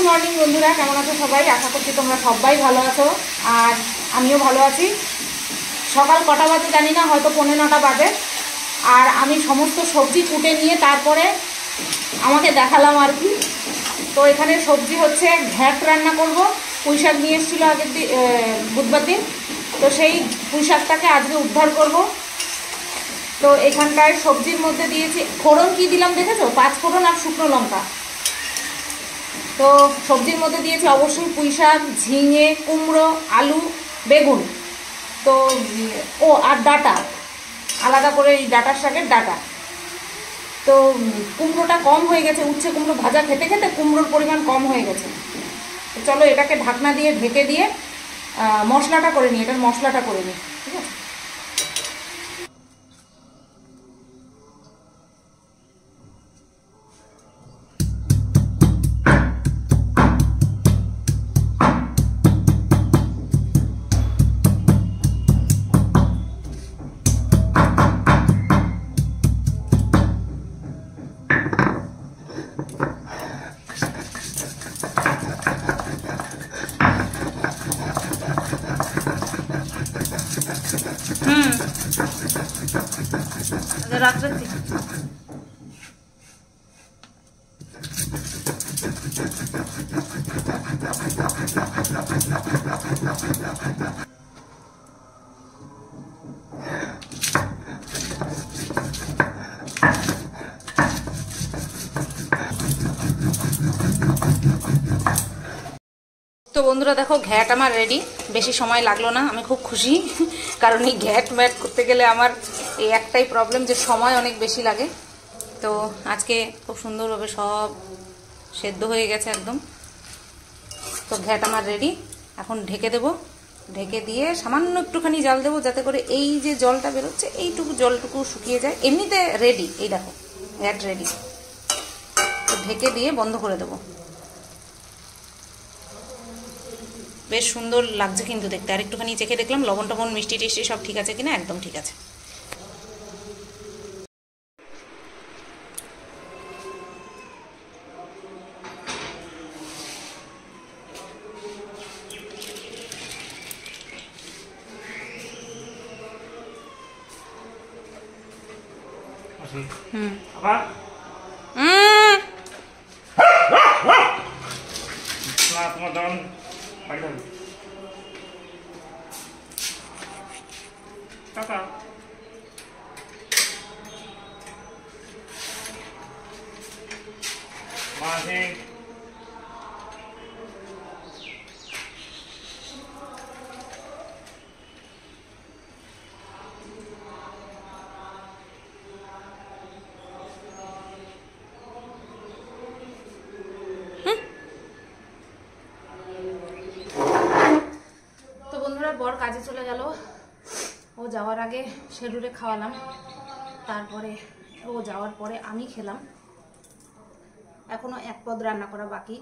Morning বন্ধুরা, কেমন আছো সবাই? আশা করছি তোমরা সবাই ভালো আছো আর আমিও ভালো আছি। সকাল কটা বাজে জানি না, হয়তো 8:45 বাজে। আর আমি সমস্ত সবজি কুটে নিয়ে তারপরে আমাকে দেখালাম আর কি। তো এখানে সবজি হচ্ছে ঘ্যাট রান্না করব। পুঁই শাক নিয়ে এসেছিলো আগের দিন, বুধবার দিন। তো সেই পুঁই শাকটাকে আজকে উদ্ধার করব। তো এখানটায় সবজির মধ্যে দিয়েছি ফোড়ন, কি দিলাম দেখেছো? 5 ফোড়ন আর শুকনো লঙ্কা। তো সবজির মধ্যে দিয়েছি অবশ্যই পুঁই শাক, ঝিঙে, কুমড়ো, আলু, বেগুন। তো আর ডাঁটা, আলাদা করে এই ডাঁটার শাকের ডাঁটা। তো কুমড়োটা কম হয়ে গেছে, উচ্ছে কুমড়ো ভাজা খেতে খেতে কুমড়োর পরিমাণ কম হয়ে গেছে। তো চলো এটাকে ঢাকনা দিয়ে ঢেকে দিয়ে মশলাটা করে নিই, এটার মশলাটা করে নিই, ঠিক আছে? রাখছি। তো বন্ধুরা দেখো, ঘ্যাট আমার রেডি। বেশি সময় লাগলো না, আমি খুব খুশি। কারণ এই ঘ্যাট ম্যাট করতে গেলে আমার এই একটাই প্রবলেম, যে সময় অনেক বেশি লাগে। তো আজকে খুব সুন্দরভাবে সব সেদ্ধ হয়ে গেছে একদম। তো ঘ্যাট আমার রেডি। এখন ঢেকে দেব, ঢেকে দিয়ে সামান্য একটুখানি জল দেবো, যাতে করে এই যে জলটা বেরোচ্ছে এইটুকু জলটুকু শুকিয়ে যায়। এমনিতে রেডি, এই দেখো ঘ্যাট রেডি। তো ঢেকে দিয়ে বন্ধ করে দেবো। বেশ সুন্দর লাগছে কিন্তু দেখতে। আর একটুখানি চেখে দেখলাম লবণ টবণ মিষ্টি টিষ্টি সব ঠিক আছে কিনা। একদম ঠিক আছে। বর কাজে চলে গেল। ও যাওয়ার আগে শেরুরে খাওয়ালাম, তারপরে ও যাওয়ার পরে আমি খেলাম। এখনো এক পদ রান্না করা বাকি,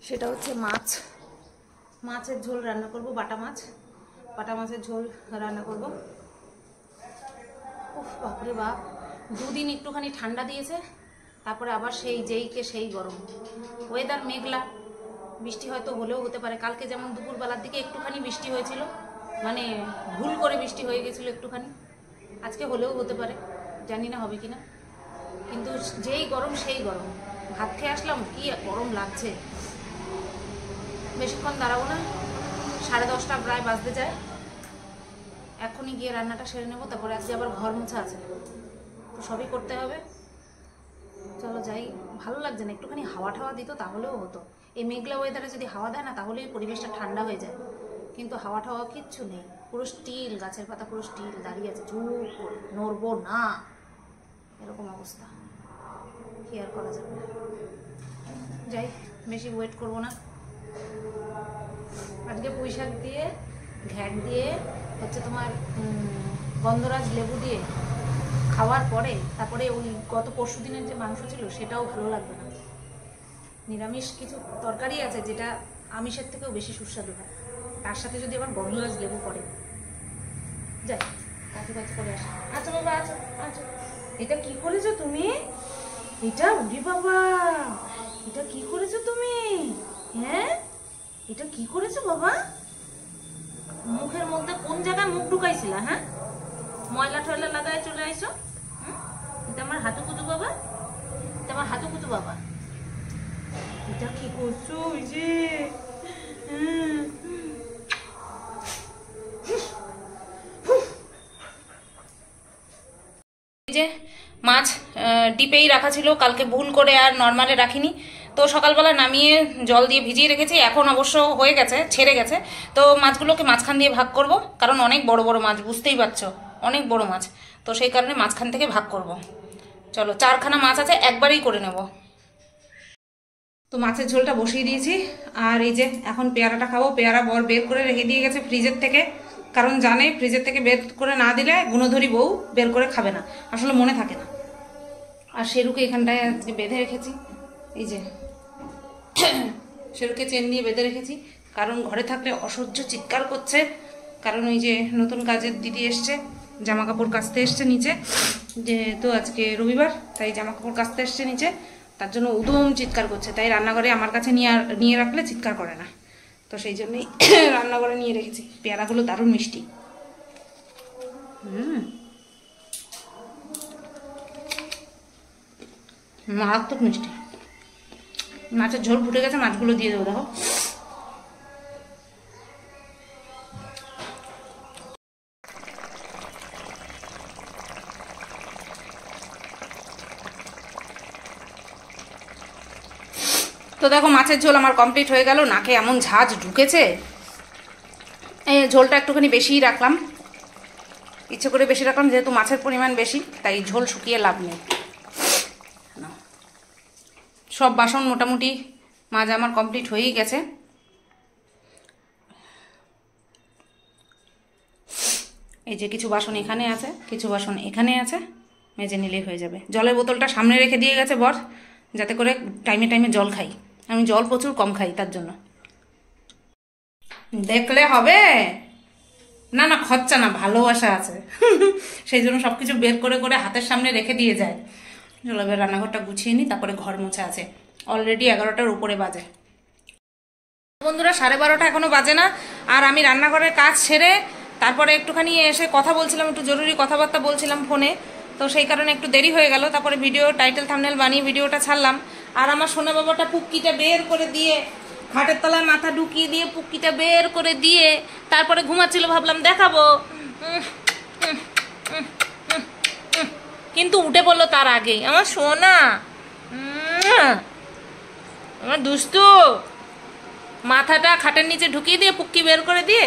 সেটা হচ্ছে মাছের ঝোল রান্না করব। বাটা মাছের ঝোল রান্না করব। উফ বাপরে বাপ, দুদিন একটুখানি ঠান্ডা দিয়েছে, তারপরে আবার সেই গরম। ওয়েদার মেঘলা, বৃষ্টি হয়তো হলেও হতে পারে। কালকে যেমন দুপুরবেলার দিকে একটুখানি বৃষ্টি হয়েছিল, মানে ভুল করে বৃষ্টি হয়ে গেছিলো একটুখানি। আজকে হলেও হতে পারে, জানি না হবে কিনা। কিন্তু যেই গরম সেই গরম। ভাত খেয়ে আসলাম, কি গরম লাগছে। বেশিক্ষণ দাঁড়াবো না, 10:30 প্রায় বাজতে যায়। এখনই গিয়ে রান্নাটা সেরে নেবো। তারপরে আজকে আবার ঘর মোছা আছে, তো সবই করতে হবে। চলো যাই। ভালো লাগছে না, একটুখানি হাওয়া ঠাওয়া দিত তাহলেও হতো। এই মেঘলা ওয়েদারে যদি হাওয়া দেয় না, তাহলেই পরিবেশটা ঠান্ডা হয়ে যায়। কিন্তু হাওয়া ঠাওয়া কিচ্ছু নেই, পুরো স্টিল, গাছের পাতা পুরো স্টিল দাঁড়িয়ে আছে, চুপ করে নড়বো না, এরকম অবস্থা। কি আর করা যাবে। যাই, বেশি ওয়েট করবো না। আজকে পুঁই শাক দিয়ে, ঘ্যাট দিয়ে, হচ্ছে তোমার গন্ধরাজ লেবু দিয়ে খাওয়ার পরে, তারপরে ওই গত পরশু দিনের যে মাংস ছিল সেটাও ভালো লাগবে না। নিরামিষ কিছু তরকারি আছে যেটা আমিষের থেকেও বেশি সুস্বাদু হয়, তার সাথে যদি আবার গন্ধরাজ লেবু পড়ে। যাই, কাজ করে আসি। আচ্ছা বাবা, আচ্ছা। এটা কি করেছো তুমি? এটা উড়ি বাবা, এটা কি করেছো তুমি? হ্যাঁ, এটা কি করেছো বাবা? মুখের মধ্যে কোন জায়গায় মুখ ঢুকাইছিলা? হ্যাঁ, ময়লা টয়লা লাগায় চলে আইছো। এটা আমার হাতু কুতু বাবা, এটা আমার হাতু কুতু বাবা। এটা কি করছো? ওই যে মাছ ডিপেই রাখা ছিল, কালকে ভুল করে আর নর্মালে রাখিনি, তো সকালবেলা নামিয়ে জল দিয়ে ভিজিয়ে রেখেছি। এখন অবশ্য হয়ে গেছে, ছেড়ে গেছে। তো মাছগুলোকে মাঝখান দিয়ে ভাগ করব, কারণ অনেক বড় বড় মাছ, বুঝতেই পারছো অনেক বড় মাছ, তো সেই কারণে মাঝখান থেকে ভাগ করব। চলো, 4খানা মাছ আছে, একবারেই করে নেব। তো মাছের ঝোলটা বসিয়ে দিয়েছি, আর এই যে এখন পেয়ারাটা খাবো। পেয়ারা বর বের করে রেখে দিয়ে গেছে ফ্রিজের থেকে, কারণ জানে ফ্রিজের থেকে বের করে না দিলে গুণধরী বউ বের করে খাবে না, আসলে মনে থাকে না। আর শেরুকে এখানটায় আজকে বেঁধে রেখেছি, এই যে শেরুকে চেন দিয়ে বেঁধে রেখেছি, কারণ ঘরে থাকলে অসহ্য চিৎকার করছে। কারণ ওই যে নতুন কাজের দিদি এসছে, জামা কাপড় কাচতে এসছে নিচে, যেহেতু আজকে রবিবার তাই জামা কাপড় কাচতে এসছে নিচে, তার জন্য উদম চিৎকার করছে। তাই রান্নাঘরে আমার কাছে নিয়ে রাখলে চিৎকার করে না, তো সেই জন্যই রান্নাঘরে নিয়ে রেখেছি। পেয়ারাগুলো দারুণ মিষ্টি, মারাত্মক মিষ্টি। মাছের ঝোল ফুটে গেছে, মাছগুলো দিয়ে দেবো। দেখো তো দেখো মাছের ঝোল আমার কমপ্লিট হয়ে গেল। নাকে এমন ঝাঁজ ঢুকেছে, এই ঝোলটা একটুখানি বেশিই রাখলাম, ইচ্ছে করে বেশি রাখলাম, যেহেতু মাছের পরিমাণ বেশি, তাই ঝোল শুকিয়ে লাভ নেই। সব বাসন মোটামুটি মাজা আমার কমপ্লিট হয়েই গেছে। এই যে কিছু বাসন এখানে আছে, কিছু বাসন এখানে আছে, মেজে নিলেই হয়ে যাবে। জলের বোতলটা সামনে রেখে দিয়ে গেছে বর, যাতে করে টাইমে টাইমে জল খাই। আমি জল প্রচুর কম খাই, তার জন্য। দেখলে হবে না, না খরচা না, ভালোবাসা আছে সেই জন্য সবকিছু বের করে করে হাতের সামনে রেখে দিয়ে যায়। চলো এবার রান্নাঘরটা গুছিয়ে নিই, তারপরে ঘর মোছা আছে। অলরেডি 11টার উপরে বাজে বন্ধুরা, 12:30 এখনো বাজে না। আর আমি রান্নাঘরের কাজ সেরে তারপরে একটুখানি এসে কথা বলছিলাম, একটু জরুরি কথাবার্তা বলছিলাম ফোনে, তো সেই কারণে একটু দেরি হয়ে গেল। তারপরে ভিডিও টাইটেল থাম্বনেল বানিয়ে ভিডিওটা ছাড়লাম। আর আমার সোনা বাবাটা পুক্কিটা বের করে দিয়ে, খাটের তলায় মাথা ঢুকিয়ে দিয়ে পুক্কিটা বের করে দিয়ে তারপরে ঘুমাচ্ছিল, ভাবলাম দেখাবো, কিন্তু উঠে পড়লো তার আগেই। আমার সোনা, আমার দুষ্টু, মাথাটা খাটের নিচে ঢুকিয়ে দিয়ে পুক্কি বের করে দিয়ে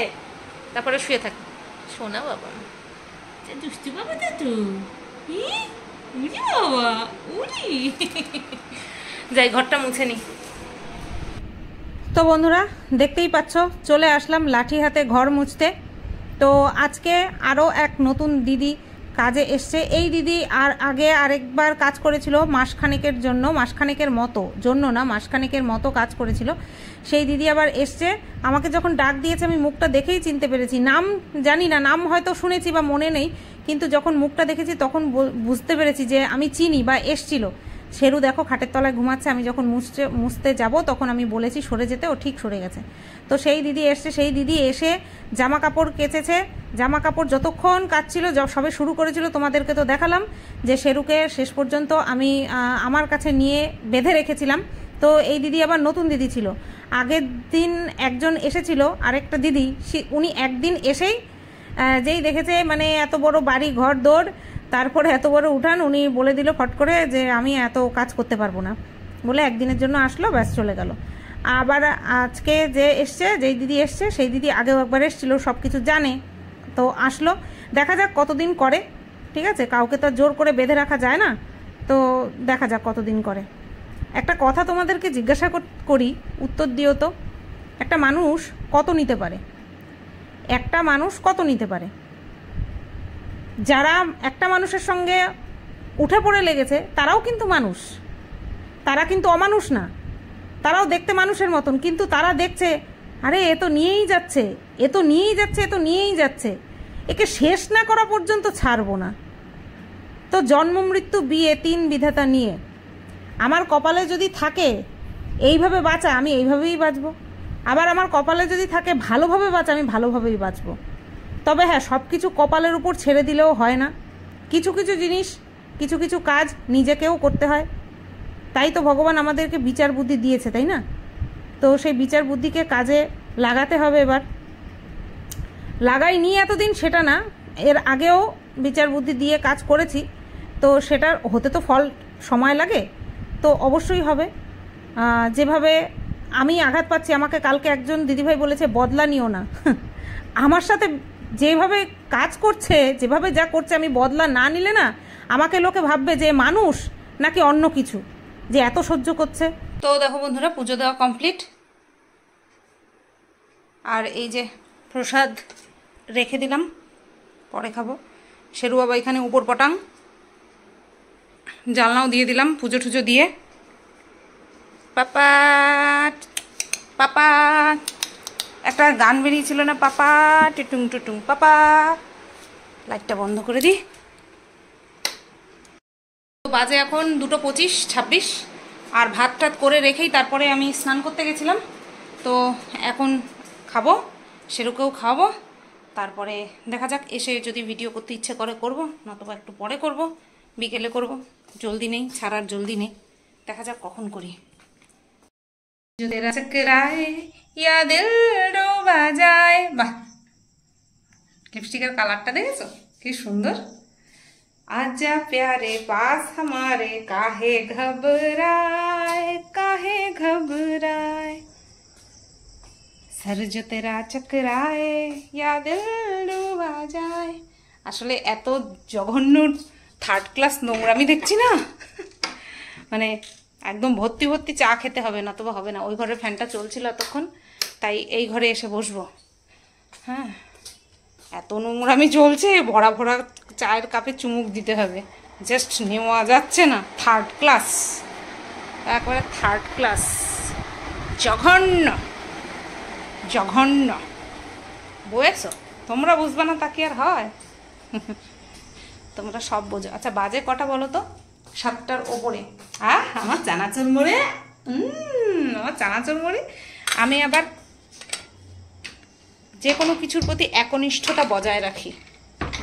তারপরে শুয়ে থাকি। সোনা বাবা, দুষ্টু বাবা, তো উড়ি বাবা, উড়ি। যাই ঘরটা মুছে নি। তো বন্ধুরা দেখতেই পাচ্ছ, চলে আসলাম লাঠি হাতে ঘর মুছতে। তো আজকে আরও এক নতুন দিদি কাজে এসছে। এই দিদি আর আগে আরেকবার কাজ করেছিল মাসখানেকের জন্য, মাসখানেকের মতো কাজ করেছিল। সেই দিদি আবার এসছে। আমাকে যখন ডাক দিয়েছে আমি মুখটা দেখেই চিনতে পেরেছি। নাম জানি না, নাম হয়তো শুনেছি বা মনে নেই, কিন্তু যখন মুখটা দেখেছি তখন বুঝতে পেরেছি যে আমি চিনি বা এসছিল। শেরু দেখো খাটের তলায় ঘুমাচ্ছে, আমি যখন মুছতে যাব তখন আমি বলেছি সরে যেতে, ও ঠিক সরে গেছে। তো সেই দিদি এসছে, সেই দিদি এসে জামা কাপড় কেচেছে। জামা কাপড় যতক্ষণ কাচছিল, সবে শুরু করেছিল, তোমাদেরকে তো দেখালাম যে শেরুকে শেষ পর্যন্ত আমি আমার কাছে নিয়ে বেঁধে রেখেছিলাম। তো এই দিদি আবার নতুন দিদি ছিল। আগের দিন একজন এসেছিল, আরেকটা দিদি, উনি একদিন এসেই যেই দেখেছে মানে এত বড় বাড়ি ঘর দৌড়, তারপরে এত বড় উঠান, উনি বলে দিল ফট করে যে আমি এত কাজ করতে পারবো না, বলে একদিনের জন্য আসলো, ব্যাস চলে গেল। আবার আজকে যে এসছে, যেই দিদি এসছে, সেই দিদি আগেও একবার এসেছিলো, সব কিছু জানে, তো আসলো। দেখা যাক কতদিন করে, ঠিক আছে, কাউকে তো জোর করে বেঁধে রাখা যায় না, তো দেখা যাক কতদিন করে। একটা কথা তোমাদেরকে জিজ্ঞাসা করি, উত্তর দিও তো। একটা মানুষ কত নিতে পারে? একটা মানুষ কত নিতে পারে? যারা একটা মানুষের সঙ্গে উঠে পড়ে লেগেছে তারাও কিন্তু মানুষ, তারা কিন্তু অমানুষ না, তারাও দেখতে মানুষের মতন, কিন্তু তারা দেখছে আরে এ তো নিয়েই যাচ্ছে, এ তো নিয়েই যাচ্ছে, এ তো নিয়েই যাচ্ছে, একে শেষ না করা পর্যন্ত ছাড়বো না। তো জন্ম মৃত্যু বিয়ে 3 বিধাতা নিয়ে আমার কপালে যদি থাকে এইভাবে বাঁচা, আমি এইভাবেই বাঁচবো। আবার আমার কপালে যদি থাকে ভালোভাবে বাঁচা, আমি ভালোভাবেই বাঁচবো। তবে হ্যাঁ, সব কিছু কপালের উপর ছেড়ে দিলেও হয় না। কিছু কিছু জিনিস, কিছু কিছু কাজ নিজেকেও করতে হয়। তাই তো ভগবান আমাদেরকে বিচার বুদ্ধি দিয়েছে, তাই না? তো সেই বিচার বুদ্ধিকে কাজে লাগাতে হবে। এবার লাগাইনি এতদিন সেটা না, এর আগেও বিচার বুদ্ধি দিয়ে কাজ করেছি, তো সেটার হতে তো ফল সময় লাগে, তো অবশ্যই হবে। যেভাবে আমি আঘাত পাচ্ছি, আমাকে কালকে একজন দিদিভাই বলেছে বদলা নিও না। আমার সাথে যেভাবে কাজ করছে, যেভাবে যা করছে, আমি বদলা না নিলে না আমাকে লোকে ভাববে যে মানুষ নাকি অন্য কিছু, যে এত সহ্য করছে। তো দেখো বন্ধুরা, পুজো দেওয়া কমপ্লিট। আর এই যে প্রসাদ রেখে দিলাম, পরে খাবো। শেরু বাবা এখানে উপর পটাং, জানলাও দিয়ে দিলাম পুজো টুজো দিয়ে। পাপা পাপা, একটা গান বেরিয়েছিল না, পাপা টুটুং টুটুং পাপা। লাইটটা বন্ধ করে দিই। বাজে এখন 2:25-26, আর ভাত টাত করে রেখেই তারপরে আমি স্নান করতে গেছিলাম। তো এখন খাবো, সেরকম খাওয়াবো, তারপরে দেখা যাক এসে যদি ভিডিও করতে ইচ্ছে করে করবো, নতুবা একটু পরে করব, বিকেলে করব। জলদি নেই, ছাড়ার জলদি নেই, দেখা যাক কখন করি। বাহ, লিপস্টিকের কালারটা দেখেছো কি সুন্দর। आजा प्यारे पास हमारे, काहे घबराए सर जो तेरा चकराए या दिल डूबा जाए। আসলে এত জঘন্য থার্ড ক্লাস নোংরামি দেখছি না, মানে একদম ভর্তি ভর্তি চা খেতে হবে, না তো হবে না। ওই ঘরের ফ্যানটা চলছিল এতক্ষণ, তাই এই ঘরে এসে বসবো। হ্যাঁ, এত নোংরামি চলছে, ভরা ভরা চায়ের কাপে চুমুক দিতে হবে, জাস্ট নেওয়া যাচ্ছে না। থার্ড ক্লাস, একবারে থার্ড ক্লাস, জঘন্য জঘন্য। বুঝেছো? তোমরা বুঝবে না তা কি আর হয়? তোমরা সব বোঝো। আচ্ছা বাজে কটা বলো তো? 7টার ওপরে। আমার চানাচুর মোড়ে, আমার চানাচুর মোড়ে। আমি আবার যে কোনো কিছুর প্রতি একনিষ্ঠতা বজায় রাখি,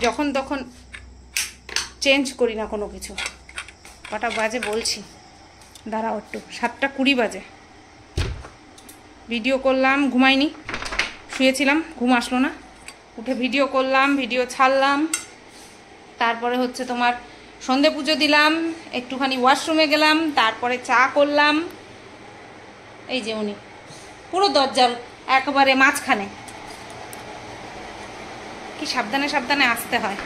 যখন তখন চেঞ্জ করি না কোনো কিছু। কটা বাজে বলছি, দাঁড়াও একটু, 7:20 বাজে। ভিডিও করলাম, ঘুমাইনি, শুয়েছিলাম, ঘুম আসলো না, উঠে ভিডিও করলাম, ভিডিও ছাড়লাম, তারপরে হচ্ছে তোমার সন্ধে পুজো দিলাম, একটুখানি ওয়াশরুমে গেলাম, তারপরে চা করলাম। এই যে উনি পুরো দরজার একেবারে মাঝখানে, কি সাবধানে সাবধানে আসতে হয়।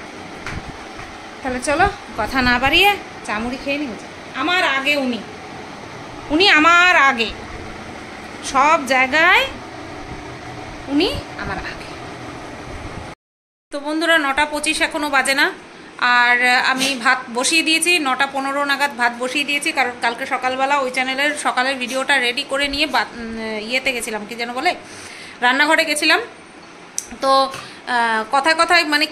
তাহলে চলো কথা না বাড়িয়ে চামুড়ি খেয়ে নিয়ে যাই। আমার আগে উনি আমার আগে, সব জায়গায় উনি আমার আগে। তো বন্ধুরা 9:25 এখনও বাজে না, আর আমি ভাত বসিয়ে দিয়েছি। 9:15 নাগাদ ভাত বসিয়ে দিয়েছি, কারণ কালকে সকালবেলা ওই চ্যানেলের সকালের ভিডিওটা রেডি করে নিয়ে ইয়েতে গেছিলাম, কি যেন বলে, রান্নাঘরে গেছিলাম। তো কথায় কথায় মানে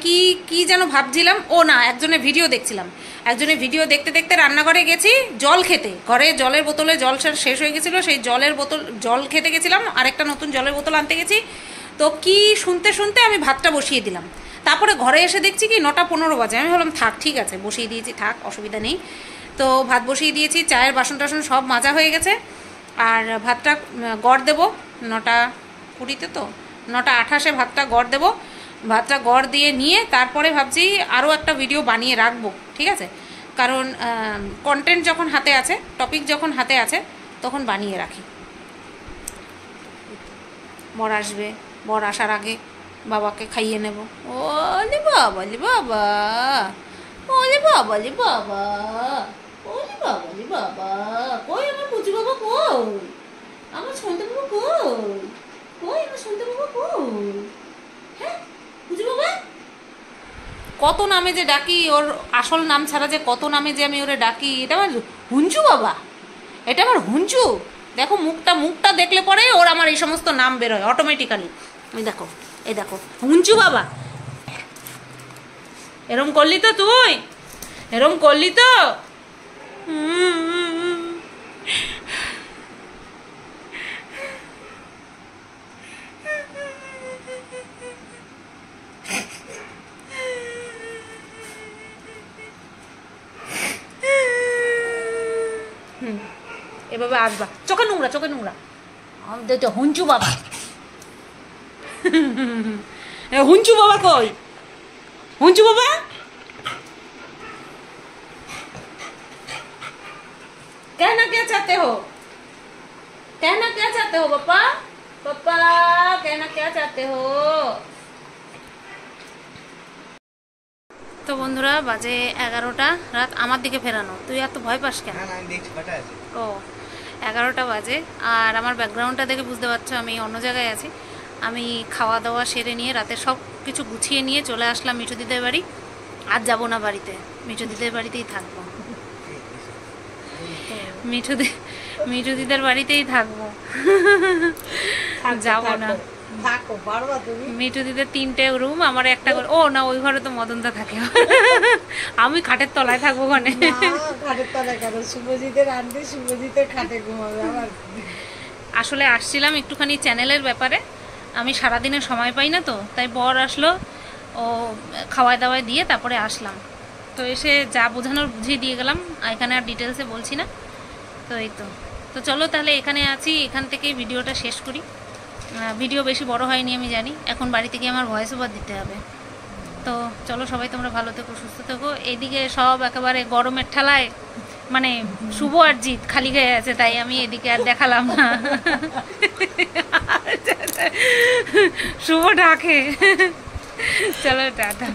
কি যেন ভাবছিলাম, ও না, একজনের ভিডিও দেখছিলাম। একজনের ভিডিও দেখতে দেখতে রান্নাঘরে গেছি জল খেতে, ঘরে জলের বোতলে জল শেষ হয়ে গেছিলো, সেই জল খেতে গেছিলাম, আরেকটা নতুন জলের বোতল আনতে গেছি। তো কি শুনতে শুনতে আমি ভাতটা বসিয়ে দিলাম। তারপরে ঘরে এসে দেখছি কি 9:15 বাজে। আমি ভাবলাম থাক, ঠিক আছে, বসিয়ে দিয়েছি, থাক, অসুবিধা নেই। তো ভাত বসিয়ে দিয়েছি, চায়ের বাসন টাসন সব মাজা হয়ে গেছে, আর ভাতটা গড় দেবো 9:20-তে, তো 9:28-এ ভাতটা গড় দেবো। ভাতটা গড় দিয়ে নিয়ে তারপরে ভাবছি আরও একটা ভিডিও বানিয়ে রাখবো, ঠিক আছে, কারণ কন্টেন্ট যখন হাতে আছে, টপিক যখন হাতে আছে, তখন বানিয়ে রাখি। বর আসবে, বর আসার আগে বাবাকে খাইয়ে নেব। ওলে বাবা, লি বাবা, ওলে বাবা, লি বাবা, ওলে বাবা, লি বাবা, কই আমার পুচু বাবা, কই আমার শুনতে বাবা, কই আমার শুনতে বাবা, কই? হ্যাঁ পুচু বাবা, কত নামে যে ডাকি, ওর আসল নাম ছাড়া যে কত নামে যে আমি ওরে ডাকি। এটা আমার হুঞ্চু বাবা, এটা আমার হুঞ্চু। দেখো মুখটা দেখলে পরে ওর আমার এই সমস্ত নাম বেরোয় অটোমেটিক্যালি। এই দেখো হুঞ্চু বাবা। এরম করলি তো তুই, এরম করলি তো। এইভাবে আসবা, চোখে নোংরা, চোখে নোংরা। আমাদের হুঞ্চু বাবা, হুঞ্চু বাবা কই? হুঞ্চু বাবা कहना क्या चाहते हो? कहना क्या चाहते हो पापा? पापा कहना क्या चाहते हो? তো বন্ধুরা বাজে 11টা রাত, আমার দিকে ফেরানো। তুই এত ভয় পাস কেন? ও 11টা বাজে। আর আমার ব্যাকগ্রাউন্ডটা দেখে বুঝতে পারছো আমি অন্য জায়গায় আছি। আমি খাওয়া দাওয়া সেরে নিয়ে রাতে সব কিছু গুছিয়ে নিয়ে চলে আসলাম মিঠু দিদের বাড়ি। আজ যাব না বাড়িতে, মিঠু দিদের বাড়িতেই থাকবো। মিঠু দিদের বাড়িতেই থাকবো, যাবো না। মিঠু দিদের 3টে রুম, আমার একটা করে। ও না, ওই ঘরে তো মদনদা থাকে, আমি খাটের তলায় থাকবো। ওখানে খাটের তলায় কেন? শুভজিতের আনতে, শুভজিতের খাটে ঘুমাবে। আসলে আসছিলাম একটুখানি চ্যানেলের ব্যাপারে, আমি সারাদিনে সময় পাই না তো, তাই বর আসলো, ও খাওয়ায় দাওয়ায় দিয়ে তারপরে আসলাম। তো এসে যা বোঝানোর বুঝিয়ে দিয়ে গেলাম, এখানে আর ডিটেলসে বলছি না। তো এই তো চলো তাহলে এখানে আছি, এখান থেকেই ভিডিওটা শেষ করি। ভিডিও বেশি বড় হয়নি আমি জানি, এখন বাড়িতে গিয়ে আমার ভয়েস ওভার দিতে হবে। তো চলো সবাই তোমরা ভালো থেকো, সুস্থ থেকো। এইদিকে সব একেবারে গরমের ঠেলায়, মানে শুভ আর জিৎ খালি গায়ে আছে, তাই আমি এদিকে আর দেখালাম না। শুভ ডাকে, চলো টাটা।